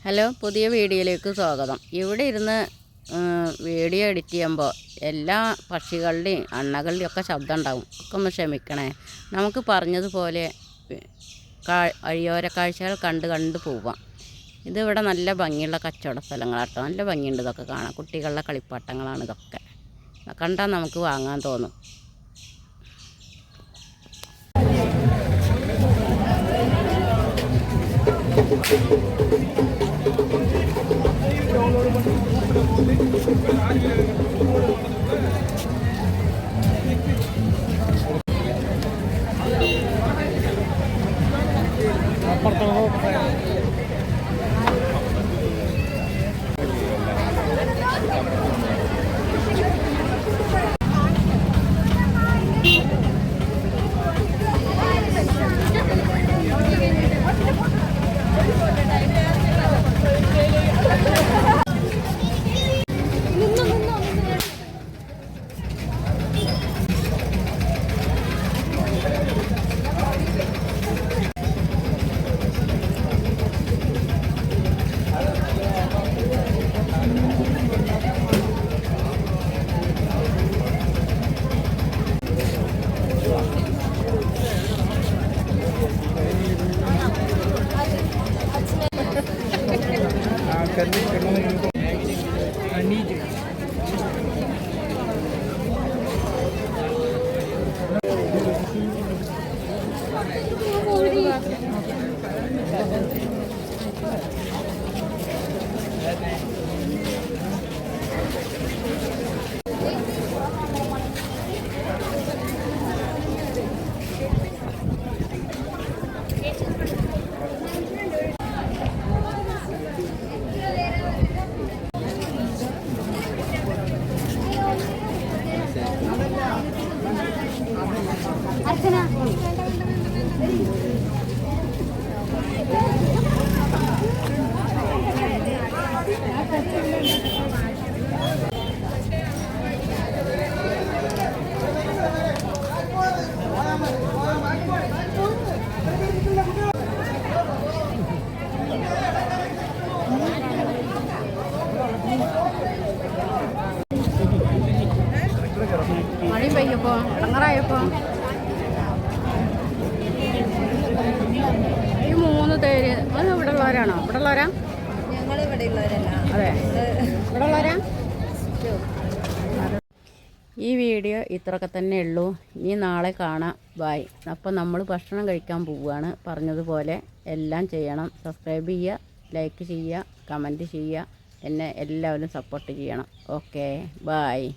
Hello, പുതിയ വീഡിയോയിലേക്ക് സ്വാഗതം. ഇവിടെ ഇരുന്ന് വീഡിയോ എഡിറ്റ് ചെയ്യുമ്പോൾ എല്ലാ പക്ഷികളുടെയും അണ്ണകളുടെയും ഒക്കെ ശബ്ദം ഉണ്ടാവും. ഒക്കെ ഒന്ന് ക്ഷമിക്കണേ. നമുക്ക് പറഞ്ഞതുപോലെ വഴിയോര കാഴ്ചകൾ കണ്ട് പോവാം. ഇതിവിടെ നല്ല ഭംഗിയുള്ള കച്ചവട സ്ഥലങ്ങളാട്ടോ. നല്ല ഭംഗിയുണ്ട് ഇതൊക്കെ കാണാം. കുട്ടികളുടെ കളിപ്പാട്ടങ്ങളാണ് ഇതൊക്കെ. കണ്ടാൽ നമുക്ക് വാങ്ങാൻ തോന്നും. മഴയും പെയ്യപ്പോൾ ഇടങ്ങറായപ്പോൾ ഈ 3 പേര് അത് ഇവിടെ ഉള്ളവരാണോ? ഇവിടെ ഉള്ളവരാ? ഞങ്ങൾ ഇവിടെ ഉള്ളവരല്ല. അതെ, ഇവിടെ ഉള്ളവരാ. ഈ വീഡിയോ ഇത്രയൊക്കെ തന്നെ ഉള്ളൂ. ഇനി നാളെ കാണാം. ബായ്. അപ്പോൾ നമ്മൾ ഭക്ഷണം കഴിക്കാൻ പോവുകയാണ്. പറഞ്ഞതുപോലെ എല്ലാം ചെയ്യണം. സബ്സ്ക്രൈബ് ചെയ്യുക, ലൈക്ക് ചെയ്യുക, കമൻറ്റ് ചെയ്യുക. എന്നെ എല്ലാവരും സപ്പോർട്ട് ചെയ്യണം. Okay, bye.